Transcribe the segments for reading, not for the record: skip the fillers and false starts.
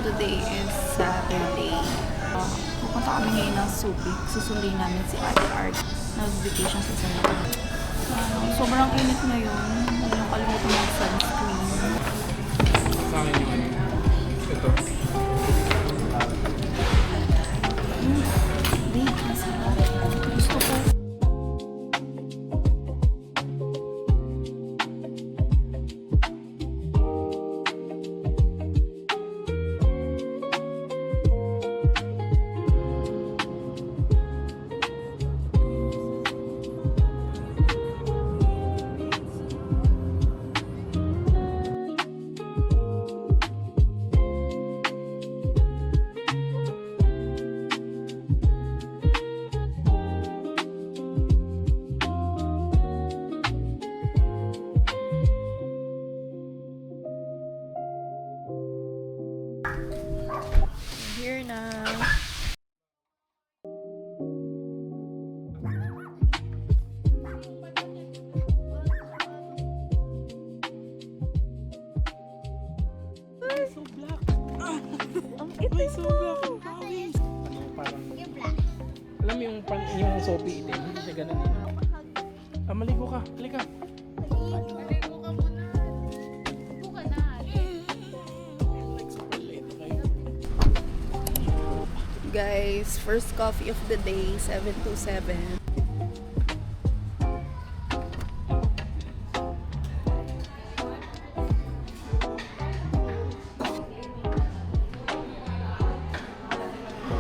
Today is Saturday. Pupunta kami ngayon ng Subic. Susuli namin si Ate Art. Nag-vacation sa Santo. Sobrang init ngayon. Huwag niyong kalimutan mag-sunscreen. Sa akin yung ano. Ito. Babe, masarap. Gusto ko. Here na. So black. Ang Uy, so black ang pawis. Ano, parang... Alam mo yung soapy itim, hindi siya ganun eh. Maligo ka. Halika. Maligo ka muna. Maligo ka na. Like, super late kayo. Guys, first coffee of the day, 7:27.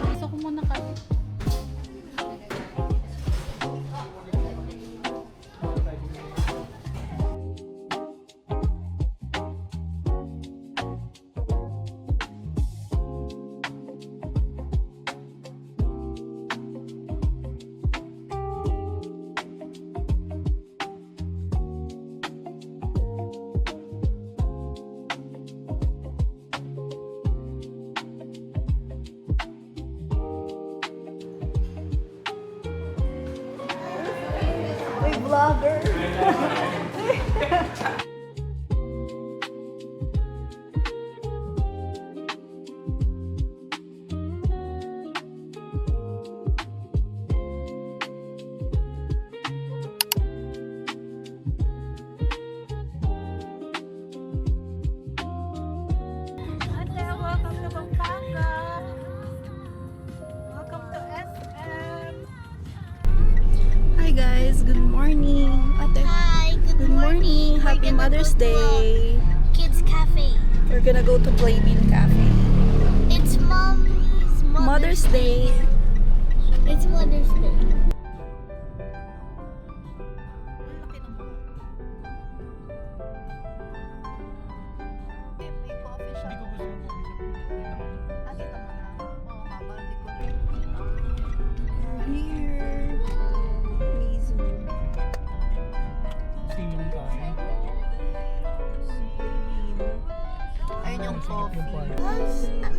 Gusto ko muna kasi. Uy, vlogger! Ate, welcome to Pampanga. Welcome to SM. Hi guys, good morning. Ate, Hi, good morning. Happy Mother's Day. Kids Cafe. We're gonna go to Playbean Cafe. It's Mommy's Mother's Day. It's Mother's Day. May coffee shop. Hindi ko gusto yung We're here. Mizu. Sinong tayo. Ayun yung coffee.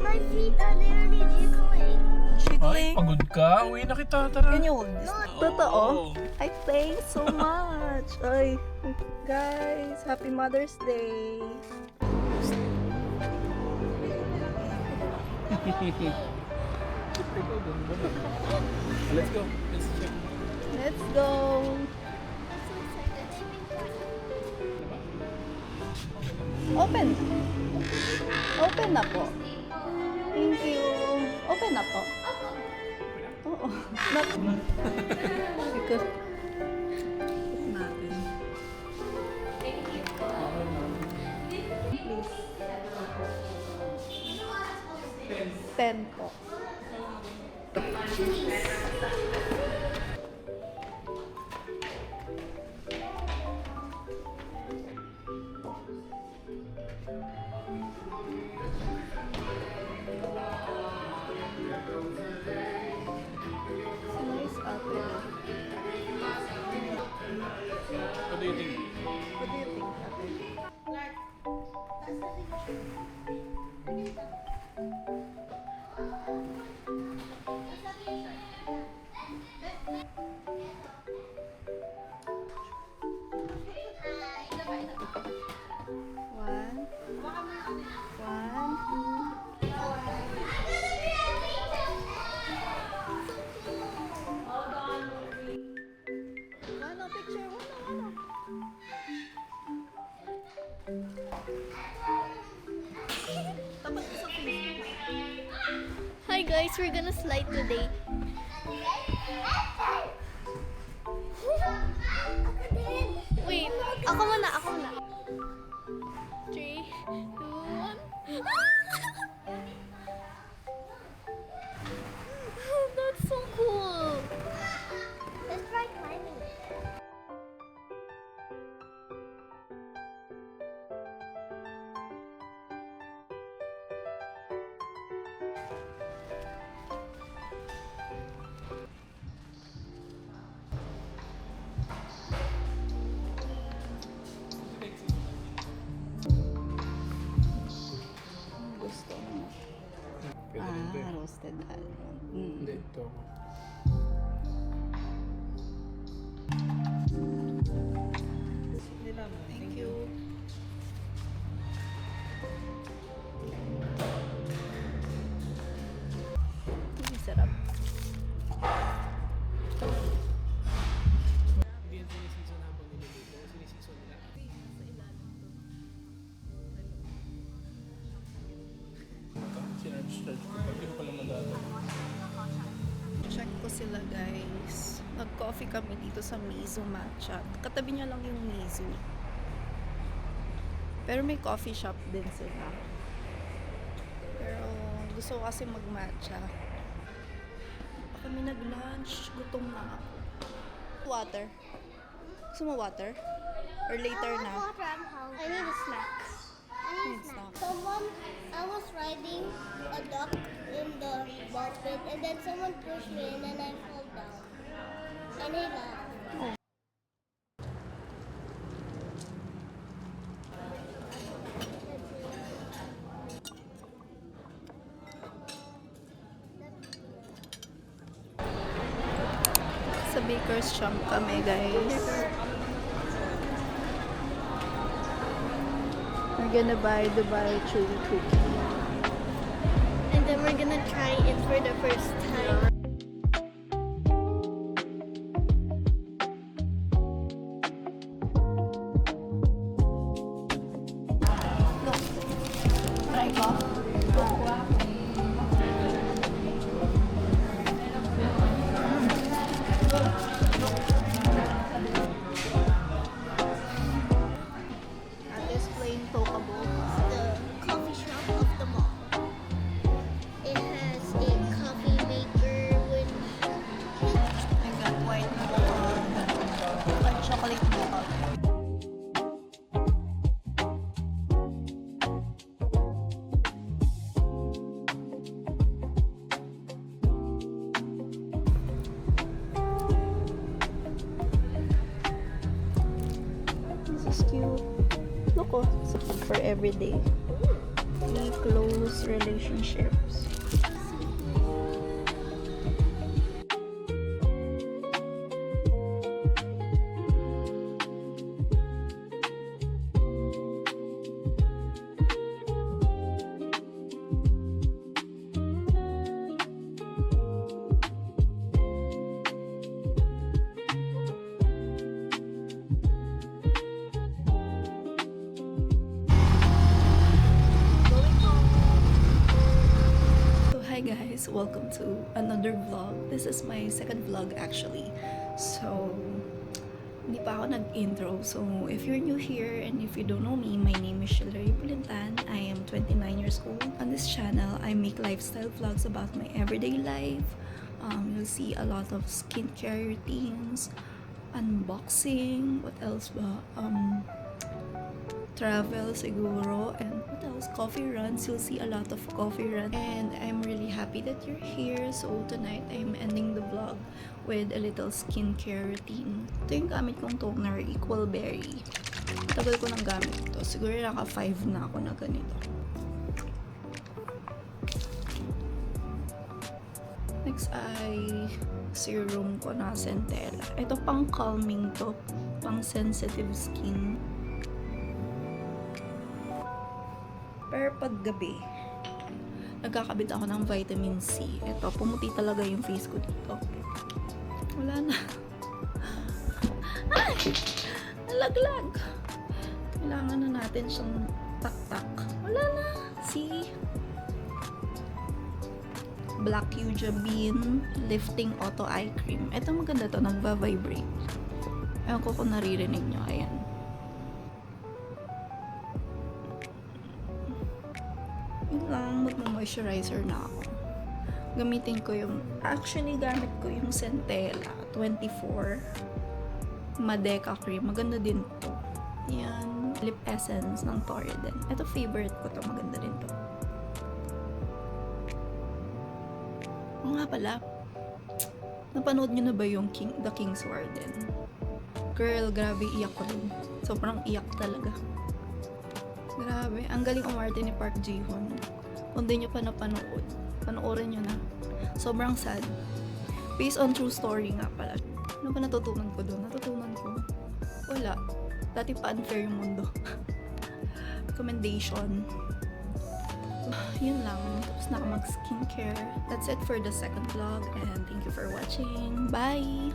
My feet are literally jiggling. Ay, Chickling. pagod ka. Uwi na kita. Tara. Can you hold this? Totoo? Oo. I thank so much. Ay, guys, happy Mother's Day. Let's go. Let's check. Let's go. Open. Open na po. Thank you. Open na po. Oo. Because natin. Please. 10 po. Nice apple. Guys, we're gonna slide today. Wait, ako muna. 3, 2, 1. That's so cool. Let's try climbing it. Gusto mo. Pwede rin to eh. Roasted almond. Hindi, ito. Thank you. Sarap. Hindi yan sinisison habang niluluto. Sinisison nila. Sinarge-starge ko. Pag di ko pala madala. Check ko sila guys. Nag-coffee kami dito sa Mizu Matcha. Katabi niya lang yung Mizu. Pero may coffee shop din sila. Pero gusto ko kasi mag-matcha. Pa kami nag-lunch. Gutom na ako. Water. Gusto mo water? Or later na? Water, I'm hungry. I need a snack. Need snack. I was riding a duck in the ball pit, and then someone pushed me, and then I fell down. And he laughed. Sa Baker's Shop kami guys. We're gonna buy Dubai Chewy Cookie. And then we're gonna try it for the first time. Look. Try ko. Ate is playing Tokabo. The coffee shop of the mall. It has a coffee maker with I got white mocha and chocolate mocha. This is cute. Look, oh, for everyday. Close relationships. So hi guys, welcome to another vlog. This is my second vlog actually. So, hindi pa ako nag-intro. So, if you're new here and if you don't know me, my name is Shilary Pulintan. I am 29 years old. On this channel, I make lifestyle vlogs about my everyday life. You'll see a lot of skincare routines, unboxing, what else ba? Travel siguro, and what else? Coffee runs. You'll see a lot of coffee runs. And I'm really happy that you're here. So tonight, I'm ending the vlog with a little skincare routine. Ito yung gamit kong toner, Equal Berry. Tagal ko nang gamit ito. Siguro naka 5 na ako na ganito. Next ay serum ko na Centella. Ito pang calming to, pang sensitive skin. Pero pag gabi, nagkakabit ako ng vitamin C. Ito, pumuti talaga yung face ko dito. Wala na. Ay! Nalaglag. Kailangan na natin siyang tak-tak. Wala na. See? Black Yuja Bean Lifting Auto Eye Cream. Ito maganda to, nagva-vibrate. Ewan ko kung naririnig nyo. Ayan. Yun lang, magmo-moisturizer na ako. Gamitin ko yung, actually gamit ko yung Centella 24 Madeca Cream. Maganda din to. Yan. Lip Essence ng Torrident. Ito favorite ko to. Maganda din to. Oo nga pala. Napanood nyo na ba yung The King's Warden? Girl, grabe, iyak ko rin. Sobrang iyak talaga. Grabe. Ang galing umarte ni Park Ji-hoon. Kung di nyo pa napanood, panoorin nyo na. Sobrang sad. Based on true story nga pala. Ano ba natutunan ko doon? Natutunan ko. Wala. Dati pa unfair yung mundo. Recommendation. Yun lang. Tapos na ako mag-skincare. That's it for the second vlog. And thank you for watching. Bye!